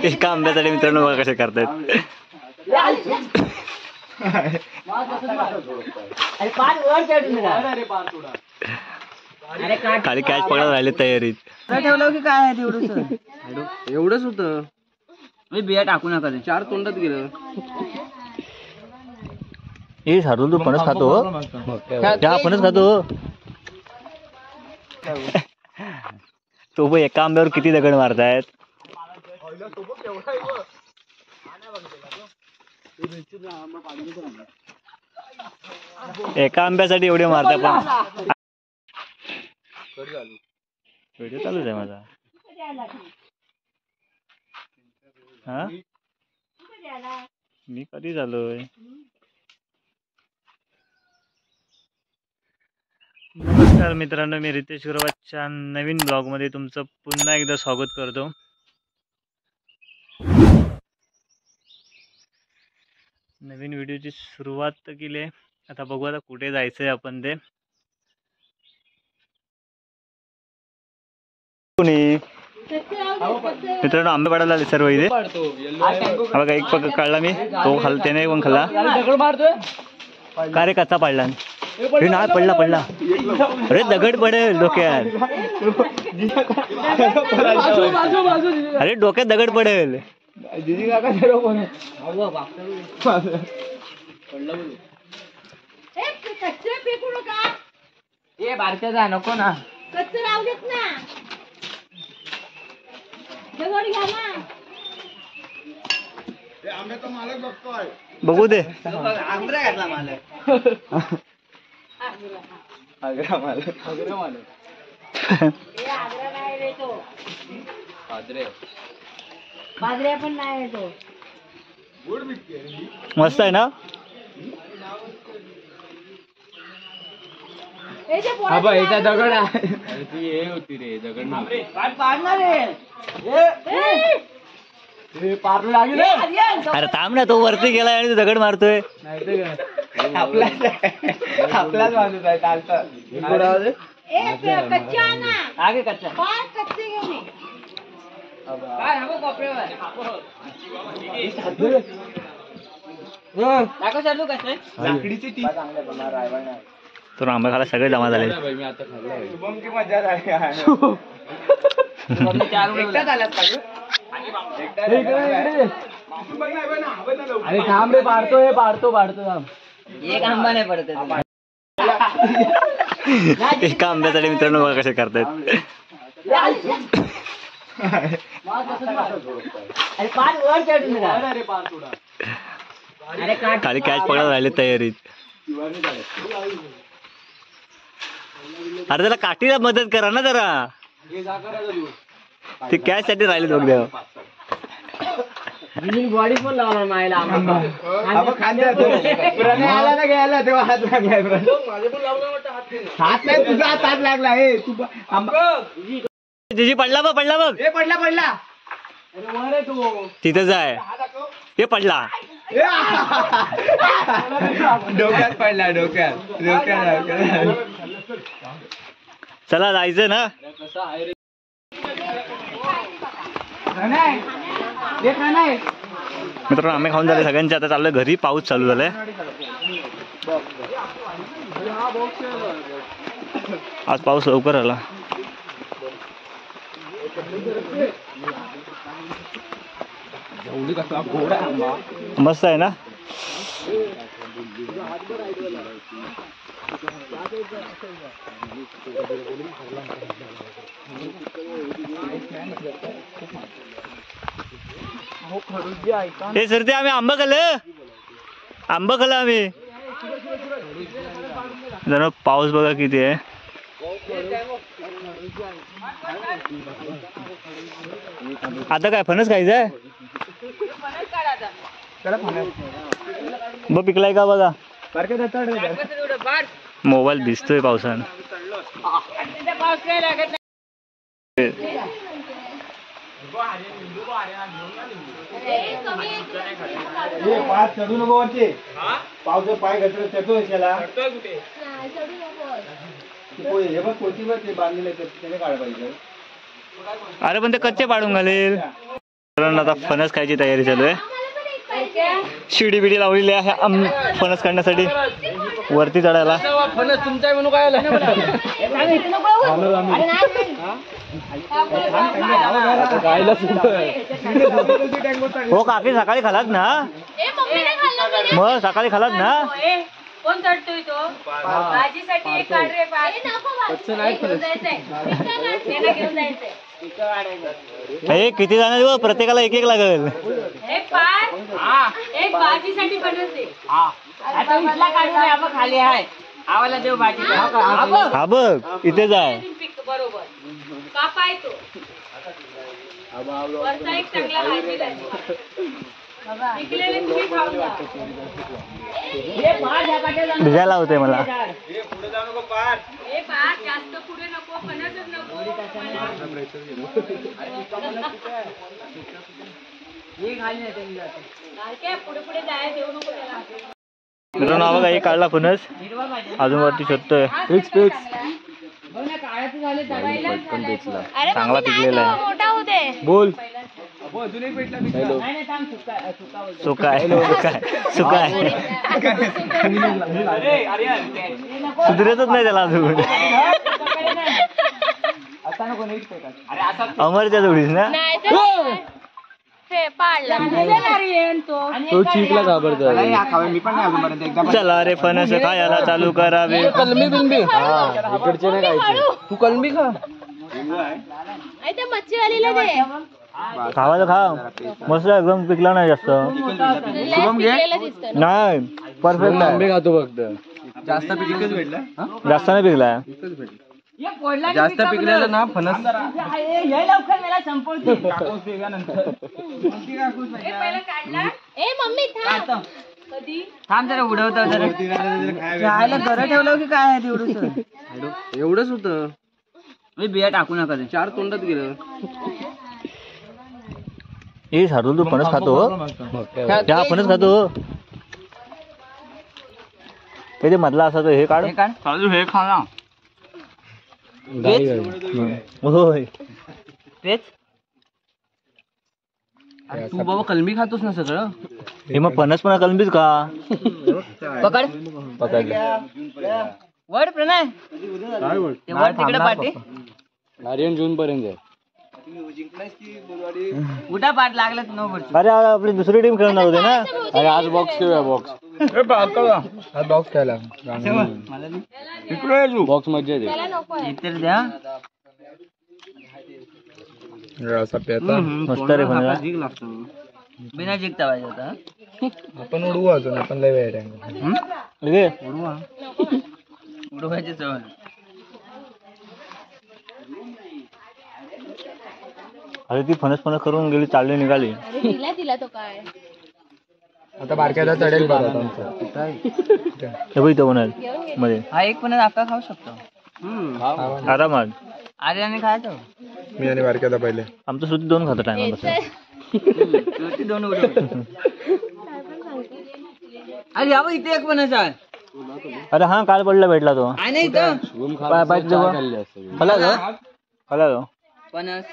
एका आंब्यासाठी मित्रांनो बघा कसे करतायत. खाली कॅच पकडायला राहिले तयारीत. ठेवलं की काय आहे तेवढंच एवढंच होतं. मी बिया टाकू नका, 4 तोंडात गेलं. हे साधू तू फणस खातो, त्या फणस खातो. तो बघ एका आंब्यावर किती दगड मारतायत. एका आंब्यासाठी एवढे मारताय. पण व्हिडिओ चालूच आहे माझा. हा मी कधी झालोय. नमस्कार मित्रांनो, मी रितेश गुरवाच्या नवीन ब्लॉग मध्ये तुमचं पुन्हा एकदा स्वागत करतो. नवीन व्हिडिओची सुरुवात तर केली आहे. आता बघू आता कुठे जायचंय आपण ते. मित्रांनो आंबे पाडायला आले सर्व इथे. बघा एक पग काढला मी, तो खाल्ला, त्याने पण खाल्ला. का रे कच्चा पाडला? नाही पडला पडला. अरे दगड पडेल डोक्यात. अरे डोक्यात दगड पडेल. बारक्याचा नको ना, बघू दे. आंब्रा घातला मालक. पण नाही तो मस्त आहे ना. याचा दगड आहे. हे होती रे दगड पाडणार रे. पारलं लागेल. अरे थांब ना, तो वरती गेलाय आणि तू दगड मारतोय. आपलाच माणूस आहे. चालतं लाकडीची ती तो आंबा खाला सगळे जमा झाले. अरे थांब रे, पाडतो थांब. एक आंबा नाही पडत. एका आंब्यासाठी मित्रांनो बघा कसे करतायत. खाली कॅच पकडायला राहिले तयारीत. अरे त्याला काठीला मदत करा ना जरा. ते कॅच साठी राहिले दोघ. बॉडी पण लावणार मायला. हात नाही तुझा, हात लागला. तिची पडला बघ, पडला बघ. पडला. तिथंच आहे ते. पडला डोक्यात पडला. डोक्यात. चला जायचं ना. मित्रांनो आंबे खाऊन झाले सगळ्यांचे. आता चाललोय घरी. पाऊस चालू झालाय. आज पाऊस लवकर आला. मस्त आहे ना. हे सर ते आम्ही आंबा खाल्लं आम्ही. जरा पाऊस बघा किती आहे. आता काय फणस खायचंय? बघ पिकलाय का बघा. मोबाईल भिजतोय पावसानं. चढू नको वरती. पावसा पाय घसरत चढतोय त्याला. हे बघ कोणती बघ ते बांधलेलं त्याने काढ पाहिजे. अरे पण ते कच्चे पाडून घालेल. कारण आता फणस खायची तयारी चालू आहे. शिडी बिडी लावलेली आहे फणस काढण्यासाठी वरती चढायला. फणस तुमचा म्हणून काय हो काकी सकाळी खालात ना. मग सकाळी खालात ना. कोण चढतोय तो भाजीसाठी एक काढ रे हे किती जण प्रत्येकाला एक एक लागेल. एक भाजीसाठी फणस दे. आता इथला काढून आपण खाली आहे आवाला देऊ भाजी. हा बघ इथेच आहे. बरोबर कापाय तो वरचा एक चांगला भाजीला पिकलेले तुम्ही खाऊन जा. भिजायला होते मला. हे पार जास्त पुढे नको फणसच नको. पुढे पुढे जायला देऊ नको त्याला. मित्रांनो बघा एक काढला फणस अजून वरती शोधतोय. चांगला पिकलेला आहे. बोल सुकाय सुकाय सुधरतच नाही त्याला अजून. अमरच्या जोडीस ना तो चिकला घाबरतो. चला रे फणस खायला चालू करावे. कलमी बिलमी इकडचे नाही खायचे. तू कलमी खा. मच्छीवालीला दे. खावायला खा मस्त एकदम पिकला नाही जास्त. नाही परफेक्ट आहे. खातो फक्त जास्त पिकला. जास्त नाही पिकलाय. जास्त पिकलेलं ना फणस लवकर मला संपवते. मम्मी थांब जरा उडवतो जरा. खायला घरं ठेवलं की काय आहे तेवढंच. एवढंच होतं. मी बिया टाकू नका. 4 तोंडात गेलं. ए शार्दूल तू फणस खातो. त्या फणस खातो. ते मधला असा तो हे काढ. हे खा ना. होय तेच तू बाबा कलमी खातोस ना सगळं. हे मग फणस पण कलमीच का. पकड पकडले. वड प्रणय ते वर तिकडे पाठी. आर्यन जून पर्यंत आहे. उठा पाठ लागलं न वर. अरे आपली दुसरी टीम खेळणार होते ना. अरे आज बॉक्स खेळूया. बॉक्स आज बॉक्स खेळायला बॉक्स मजा येते. इतर द्या असा पेता मस्त रे फणस. जिग लागतो. बिना जिगता पाहिजे होता. आपण उडवू अजून. आपण लय वेळ आहे. उडवायची सवय. अरे ती फणस फणस करून गेली चालली निघाली. दिला तो काय आता बारक्याला चढेल बघा. हे बघ इथं म्हणाल मध्ये. हा एक पण अक्का खाऊ शकतो. आरामात. आर्याने खायचं. मी आणि बारक्याला पहिले. आमचं सुद्धा 2 खातो टाइम बस. दोन उडव. अरे यावं इथे एक पण आहे. अरे हा काल पडला भेटला तो. आहे ना इथं खाला तो पणस.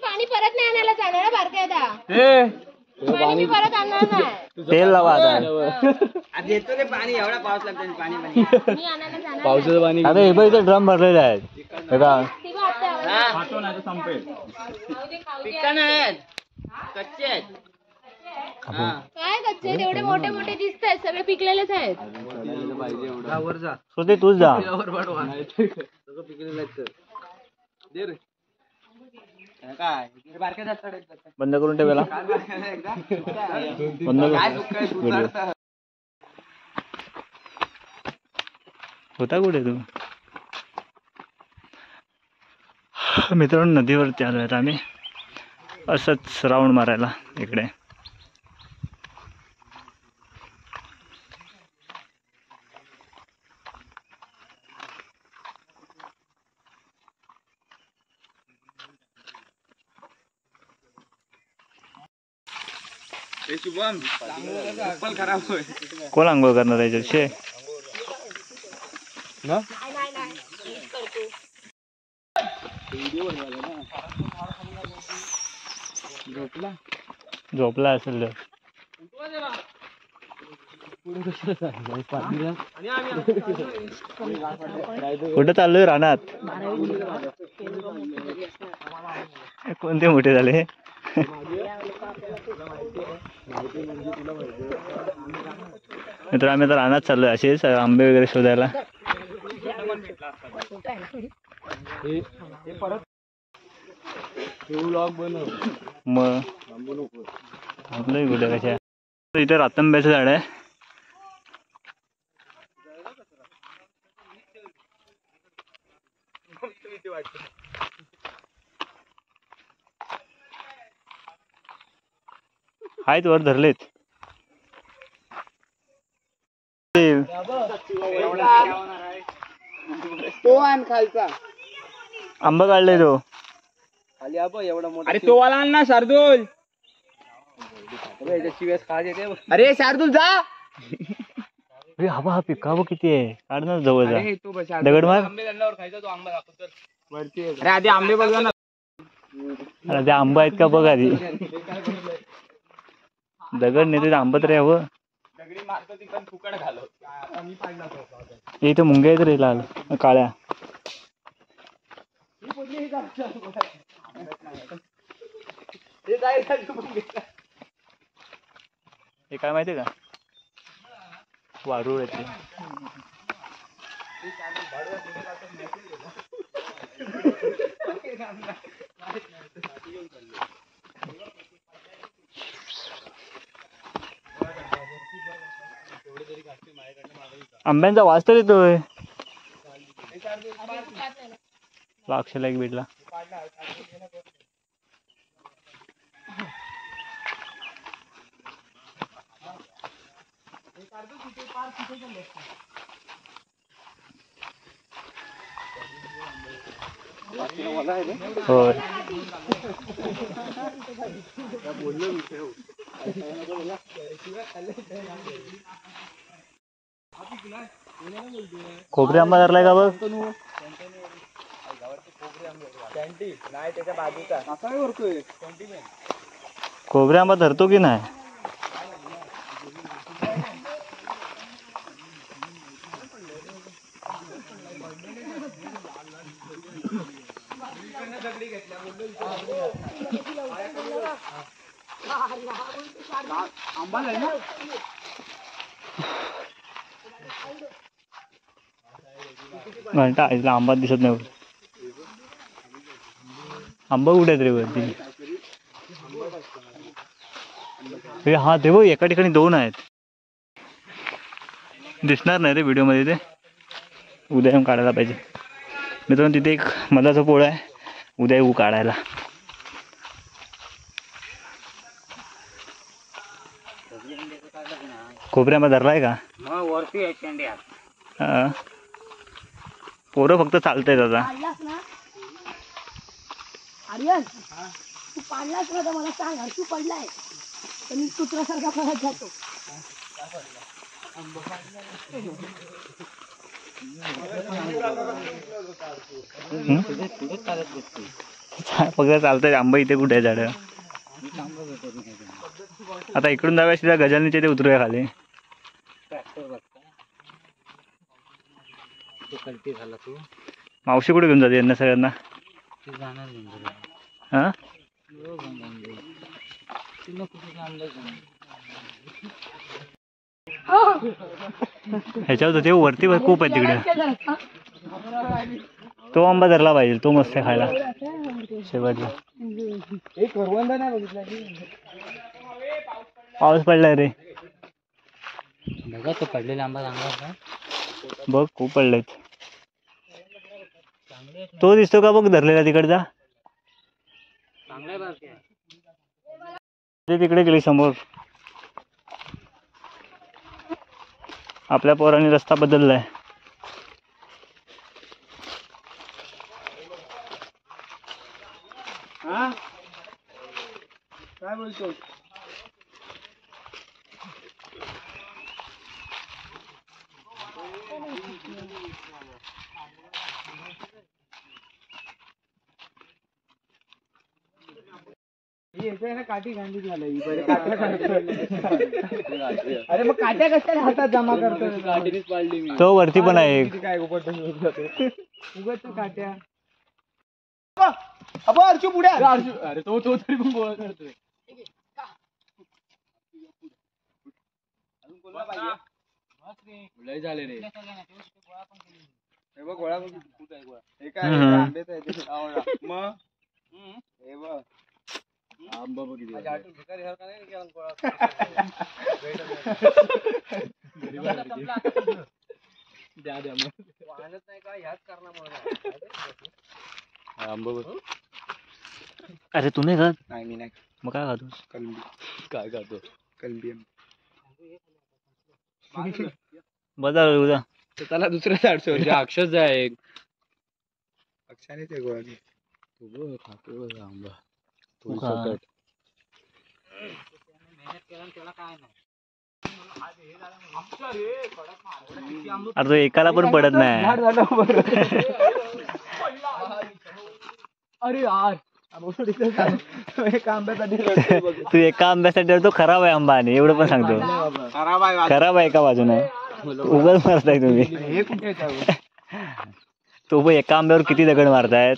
पाणी परत नाही आणायला जाणार बारक्या आता. पाणी परत आणणार नाही. तेल लावा आता. आज येतो रे पाणी. एवढा पाऊस लागतो पाणी मी आणायला जाणार. पावसाचं पाणी. अरे हे बघ इथे ड्रम भरलेले आहेत. हे का पिका नाहीत कच्चे आहेत. काय कच्चे एवढे मोठे मोठे दिसत आहेत. सगळे पिकलेलेच आहेत. श्रुती तूच जा. बंद करून ठेवायला. बंद व्हिडिओ होता कुठे तू. मित्रांनो नदीवरती आलो आहेत आम्ही असंच राऊंड मारायला इकडे. कोण आंघोळ करणार आहे शे. झोपला असेल. कुठं चाललोय? रानात. कोणते मोठे झाले? मित्र आम्ही आता रानात चाललोय असेच आंबे वगैरे शोधायला. मग आपलं कुठे कशा इथे रातंब्याचं झाड आहे. आहेत वर धरलेत. तो आण खालचा आंबा काढलाय तो. खाली एवढा मोठा. अरे तो वाला आण ना शार्दूल. अरे शार्दूल जा. अरे हा पिकावं किती आहे? काढ ना जवळचा दगड मार. अरे आधी आंबे बघ ना. अरे ते आंबा आहेत का बघ आधी. दगड नाही ते आंबा तरी हवं. इथे मुंग्या आहेत रे लाल काळ्या. हे काय माहितीये का? वारूळ येते. आंब्यांचा वास तर येतोय. लाक्षाला एक भेटला. होय खोबरे आंबा धरलाय का बघ. खोबरे आंबा धरतो की नाही? घंटा आईला आंबा दिसत नाही. आंबा कुठे आहेत रे वरती? हा ते बघ एका ठिकाणी दोन आहेत. दिसणार नाही रे व्हिडिओ मध्ये. ते उद्या येऊन काढायला पाहिजे. मित्रांनो तिथे एक मधाचा पोळा आहे. उद्या येऊ काढायला. खोबऱ्या धरलाय का? पोरं फक्त चालतायत आता. आर्यन तू पाडलास ना तर मला सांग. हर्षू पडलाय तर मी कुत्र्यासारखा पळत जातो. फक्त चालतंय. आंबा इथे कुठे आहे झाड? आता इकडून जाऊया सीधा गजाननीच्या इथे उतरूया खाली. मावशी कुठे घेऊन जाते यांना सगळ्यांना? हा ह्याच्यावर ते वरती खूप आहे तिकडे. तो आंबा धरला पाहिजे. तो मस्त आहे खायला शेवटला. पाऊस पडलाय रे. तो पडलेला आंबा चांगला बघ. खूप पडलेत. तो दिसतो का बघ धरलेला तिकडचा? ते तिकडे गेली समोर. आपल्या पोरांनी रस्ता बदललाय. काय बोलतो? काठी गांडीत झालं अरे मग काट्या कशाला हातात जमा करतो काठीनेच पाळली मी तो वरती पण आहे काय उगत काट्या अर्जू पुढे अरे तो तरी पण गोळा करतोय लय झाले रे गोळा हे काय आंबेच आहे मग हे बघ आंबा बघ द्या मग वाहनच नाही का ह्याच कारणामुळे आंबा बघ अरे तू नाही खात नाही मी नाही मग काय खातोस कलबी काय खातो कलबी बजा उद्या त्याला दुसऱ्या साडशे वर्ष अक्षरच आहे अक्षानेच आहे गोळा तू खातो आंबा तू खा. अरे तो एकाला पण पडत नाही अरे यार तू एका आंब्यासाठी तो खराब आहे आंबा आणि एवढं पण सांगतो खराब आहे एका बाजूने उगाच मारताय तुम्ही हे कुठे तो पण एका आंब्यावर किती दगड मारतायत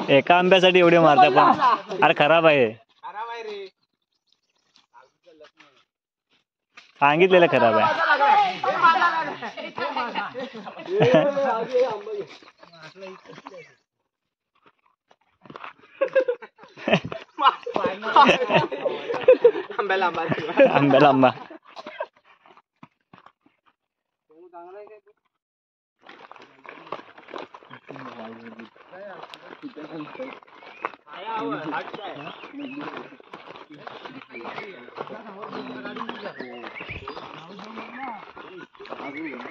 एका आंब्यासाठी एवढे मारताय पण अरे खराब आहे सांगितलेलं खराब आहे आंब्याला आंबा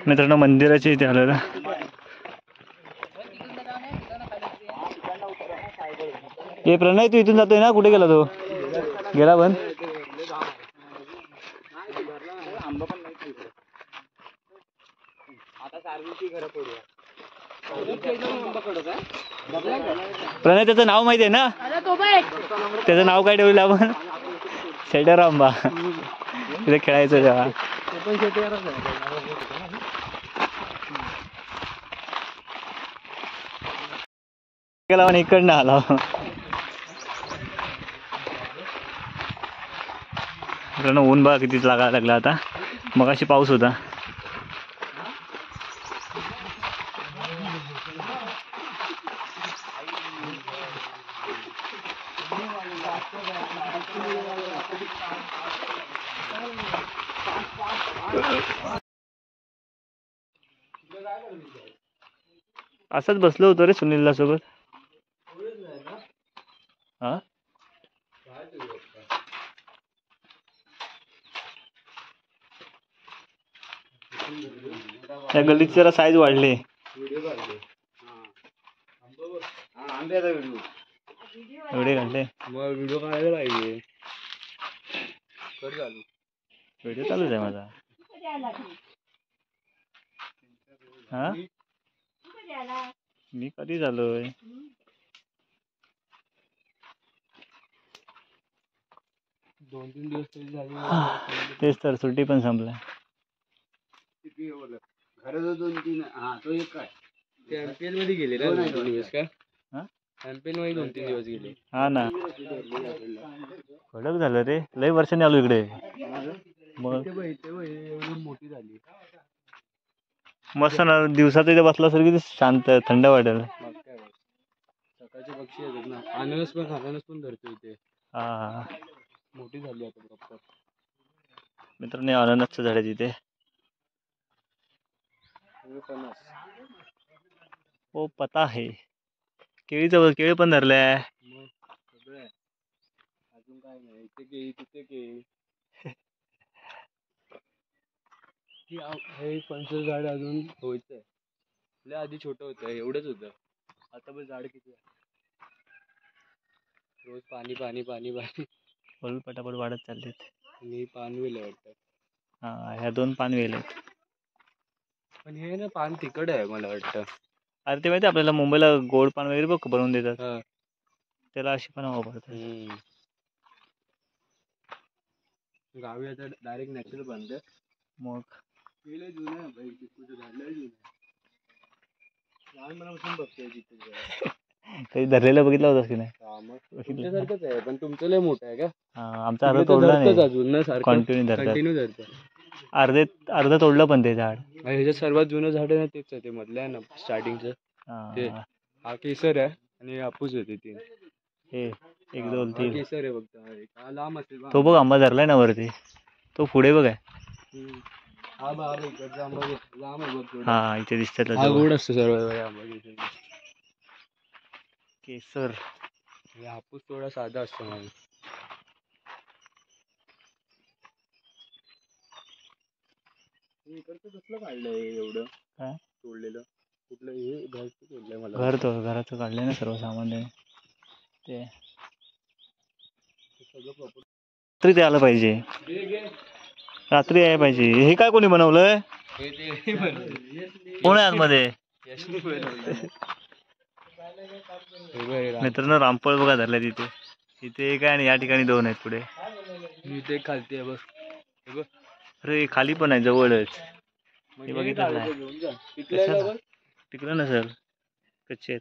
मित्रांनो मंदिराच्या इथे आलेला हे प्रणय तू इथून जातोय ना कुठे गेला तो गेला पण प्रणय त्याचं नाव माहिती आहे ना त्याचं नाव काय ठेवलं आपण शेटर आंबा तिथे खेळायचं जेव्हा गेला पण इकडनं आला ऊन बघा कितीच लागायला लागला आता मगाशी पाऊस होता असंच बसलो होतो रे सुनीलला सोबत हा या गल्लीची जरा साईज वाढली एवढे घंटे व्हिडिओ काढायला पाहिजे व्हिडिओ चालूच आहे माझा हा मी कधी झालोय दोन तीन दिवस तरी झाले तेच तर सुट्टी पण संपल्या खरं 2-3 हा तो एक काय ते एमपीएल मध्ये गेले ना 2 दिवस का एमपीएल मध्ये 2-3 दिवस गेले हा ना कडक झालं रे लय वर्षांनी आलो इकडे मग एवढी मोठी झाली मस्त ना दिवसात इथे बसला किती शांत थंड वाटेल सकाळचे पक्षी येतात ना अननस पण धरतो इथे हा मोठी झाली आता प्रॉपर मित्रांनो अननसचं झाड आहे तिथे हो पता है केळी पण धरल्या मग सगळं अजून काय नाही इथे केळी तिथे केळी हे फणसाचं झाड अजून व्हायचंय लय आधी छोटं होतं एवढंच होतं आता पण झाड किती आहे रोज पाणी पाणी पाणी पाणी फुल पटापट वाढत चाललेत आणि पानवेल वाटतात हा ह्या 2 पानवेल आहेत पण हे ना पान तिखट आहे मला वाटतं. अरे ते माहिती आहे आपल्याला मुंबईला गोड पान वगैरे बघ बनवून देतात, हा. त्याला अशी पण वापरतात. गावी आता डायरेक्ट नॅचरल बनते. मग जुनं आहे भाई, चिकूचं झाड लय जुनं आहे. लहानपणापासून बघतोय चिकूचं. कधी धरलेलं बघितलं होतं की नाही? तुमच्यासारखंच आहे, पण तुमचं लय मोठं आहे का? आमचा अर्ध तोडला नाही, अजून ना सारखं कंटिन्यू धरतात. कंटिन्यू धरतं. अर्ध तोडलं पण ते झाड. ह्याच्यात सर्वात जुनं झाड आहे ना तेच आहे, ते मधलं आहे ना स्टार्टिंगचं ते. हा, हा केसर आहे आणि हापूस होते तीन. हे 1 2 3 केसर आहे फक्त. हा लांब असेल बा. तो बघ आंबा धरलाय ना वरती, तो पुढे बघ आहे. हा बा इकडचा आंबा लांब आहे बघ थोडा. हा इथे दिसतात हा गोड असतो सर्व आंबा. केसर. हे हापूस थोडा साधा असतो माझा. इकडचं कसलं काढलंय एवढं काय तोडलेलं? कुठलं हे घरचं तोडलंय मला. घराचं काढलंय ना सर्व सामान ते. रात्री ते आलं पाहिजे, रात्री यायला पाहिजे. हे काय कोणी बनवलंय? कोण आहे आतमध्ये? मित्रांनो रामफळ बघा धरलाय तिथे. इथे एक आहे आणि या ठिकाणी 2 आहेत पुढे. ते खालती आहे बघ. अरे खाली पण आहे जवळच. हे बघितलं नाही. पिकलं नसेल, कच्चे आहेत.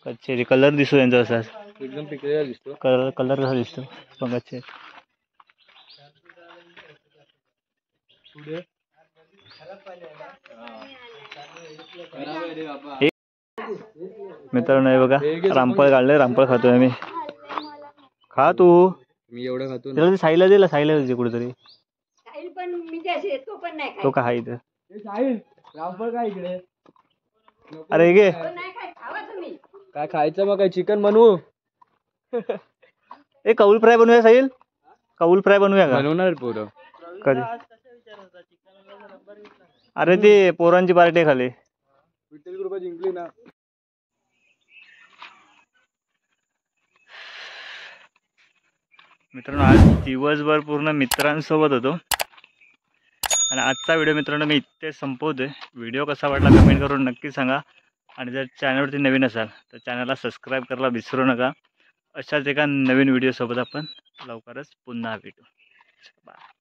कच्चे कलर दिसतो त्यांचा असाच एकदम पिकलेला दिसतो. कलर कसा दिसतो पण कच्चे आहेत. मित्रांनो हे बघा रामफळ काढलंय, रामफळ खातोय आम्ही. खा तू. मी एवढं खातो ना. त्याला साईला दिला, साईला दिली कुठेतरी. पण मी त्याचे तो पण नाही तो का इथं? रामफळ काय इकडे? अरे घे. नाही काय खावा तुम्ही. काय खायचं मग? काय चिकन बनवू? ए कौल फ्राय बनवूया साहिल, कौल फ्राय बनवूया का? बनवणार पोरं कधी? अरे ते पोरांची पार्टी खाली. विठ्ठल कृपा जिंकली ना. मित्रांनो आज दिवसभर पूर्ण मित्रांसोबत होतो आणि आजचा व्हिडिओ मित्रांनो मी इथे संपवतोय. व्हिडिओ कसा वाटला कमेंट करून नक्की सांगा आणि जर चॅनलवरती नवीन असाल तर चॅनलला सबस्क्राईब करायला विसरू नका. अशाच एका नवीन व्हिडिओसोबत आपण लवकरच पुन्हा भेटू. बाय.